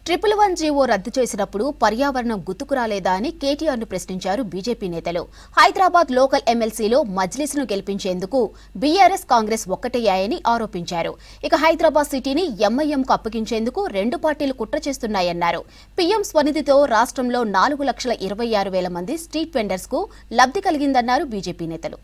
111 GO రద్దు చేసినప్పుడు పర్యావరణం గుర్తుకురాలేదా అని కేటీఆర్ను ప్రశ్నించారు బీజేపీ నేతలు. హైదరాబాద్ లోకల్ ఎమ్మెల్సీలో మజ్లిస్ను గెలిపించేందుకు బీఆర్ఎస్ కాంగ్రెస్ ఒక్కటయ్యాయని ఆరోపించారు. ఇక హైదరాబాద్ సిటీని ఎంఐఎంకు అప్పగించేందుకు రెండు పార్టీలు కుట్ర చేస్తున్నాయన్నారు. పీఎం స్వనిధితో రాష్ట్రంలో 4,26,000 మంది స్ట్రీట్ వెండర్స్ కు లబ్ధి కలిగిందన్నారు బీజేపీ నేతలు.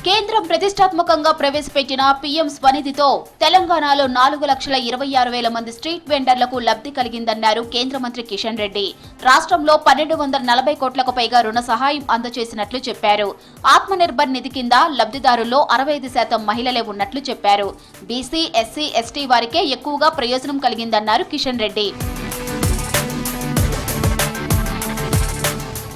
కేంద్రం ప్రతిష్టాత్మకంగా ప్రవేశపెట్టిన పీఎం స్వనిధితో తెలంగాణలో 4,26,000 మంది స్ట్రీట్ వెండర్లకు లబ్ధి కలిగిందన్నారు కేంద్ర మంత్రి కిషన్ రెడ్డి. రాష్ట్రంలో 1,240 కోట్లకు పైగా రుణ సహాయం అందజేసినట్లు చెప్పారు. ఆత్మనిర్భర్ నిధి కింద లబ్ధిదారుల్లో 65% మహిళలే ఉన్నట్లు చెప్పారు. బీసీ, ఎస్సీ, ఎస్టీ వారికే ఎక్కువగా ప్రయోజనం కలిగిందన్నారు కిషన్ రెడ్డి.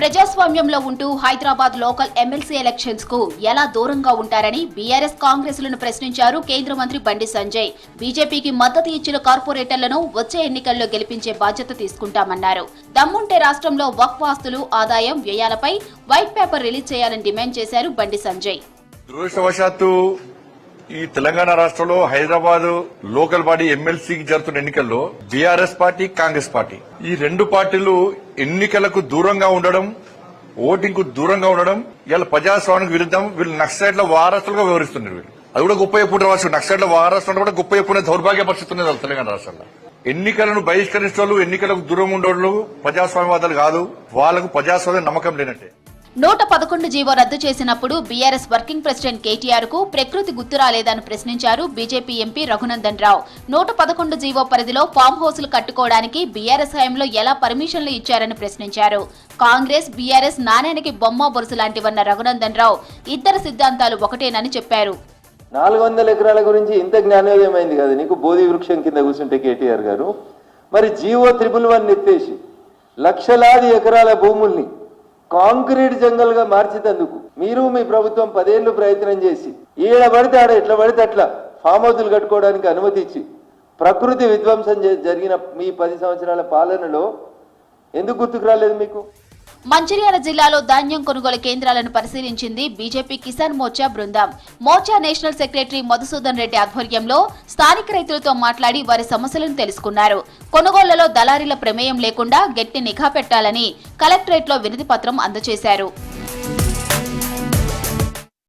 ప్రజాస్వామ్యంలో ఉంటూ హైదరాబాద్ లోకల్ ఎమ్మెల్సీ ఎలక్షన్స్ కు ఎలా దూరంగా ఉంటారని బీఆర్ఎస్ కాంగ్రెస్లను ప్రశ్నించారు కేంద్ర మంత్రి బండి సంజయ్. బీజేపీకి మద్దతు ఇచ్చిన కార్పొరేటర్లను వచ్చే ఎన్నికల్లో గెలిపించే బాధ్యత తీసుకుంటామన్నారు. దమ్ముంటే రాష్ట్రంలో వక్ఫ్ ఆస్తులు, ఆదాయం, వ్యయాలపై వైట్ పేపర్ రిలీజ్ చేయాలని డిమాండ్ చేశారు బండి సంజయ్. దురదృష్టవశాత్తు ఈ తెలంగాణ రాష్ట్రంలో హైదరాబాద్ లోకల్ బాడీ ఎమ్మెల్సీకి జరుగుతున్న ఎన్నికల్లో బీఆర్ఎస్ పార్టీ, కాంగ్రెస్ పార్టీ ఈ రెండు పార్టీలు ఎన్నికలకు దూరంగా ఉండడం, ఓటింగ్ కు దూరంగా ఉండడం, ఇలా ప్రజాస్వామ్యానికి విరుద్ధం. వీళ్ళు నక్సలైట్ల వారసులుగా వివరిస్తున్నారు. వీళ్ళు అది కూడా గొప్ప ఎప్పుడు రావచ్చు. నక్సలైట్ల వారసులు కూడా గొప్ప ఎప్పుడు దౌర్భాగ్య పరిస్థితి ఉన్నది తెలంగాణ రాష్ట్రంలో. ఎన్నికలను బహిష్కరించే ఎన్నికలకు దూరం ఉండేవాళ్ళు ప్రజాస్వామ్యవాదాలు కాదు. వాళ్లకు ప్రజాస్వామ్యం నమ్మకం లేనట్టే. 111 జీవో రద్దు చేసినప్పుడు బీఆర్ఎస్ వర్కింగ్ ప్రెసిడెంట్ కేటీఆర్ కు ప్రకృతి గుర్తు రాలేదని ప్రశ్నించారు BJP MP Raghunandan Rao. 111 GO పరిధిలో ఫామ్ హౌస్లు కట్టుకోవడానికి బీఆర్ఎస్ హయాంలో ఎలా పర్మిషన్లు ఇచ్చారని ప్రశ్నించారు. కాంగ్రెస్, బీఆర్ఎస్ నాణేనికి బొమ్మ బొరుసు లాంటివన్న రఘునందన్ రావు ఇద్దరు సిద్ధాంతాలు ఒకటేనని చెప్పారు. 400 ఎకరాల గురించి ఇంత జ్ఞానోదయం అయింది కదా నీకు, బోధి వృక్షం కింద కూర్చుంటే కేటీఆర్ గారు. మరి జీవో 111 ఎత్తేసి లక్షలాది ఎకరాల భూముల్ని కాంక్రీట్ జంగల్ గా మార్చేందుకు మీరు మీ ప్రభుత్వం 10 ఏళ్లు ప్రయత్నం చేసి ఈడ పడితే ఆడ ఎట్లా పడితే అట్లా ఫామ్ హౌస్లు కట్టుకోవడానికి అనుమతి ఇచ్చి ప్రకృతి విధ్వంసం జరిగిన మీ 10 సంవత్సరాల పాలనలో ఎందుకు గుర్తుకు రాలేదు మీకు? మంచిర్యాల జిల్లాలో ధాన్యం కొనుగోలు కేంద్రాలను పరిశీలించింది బీజేపీ కిసాన్ మోర్చా బృందం. మోర్చా నేషనల్ సెక్రటరీ మధుసూదన్ రెడ్డి ఆధ్వర్యంలో స్థానిక రైతులతో మాట్లాడి వారి సమస్యలను తెలుసుకున్నారు. కొనుగోళ్లలో దళారీల ప్రమేయం లేకుండా గట్టి నిఘా పెట్టాలని కలెక్టరేట్లో వినతి పత్రం అందజేశారు.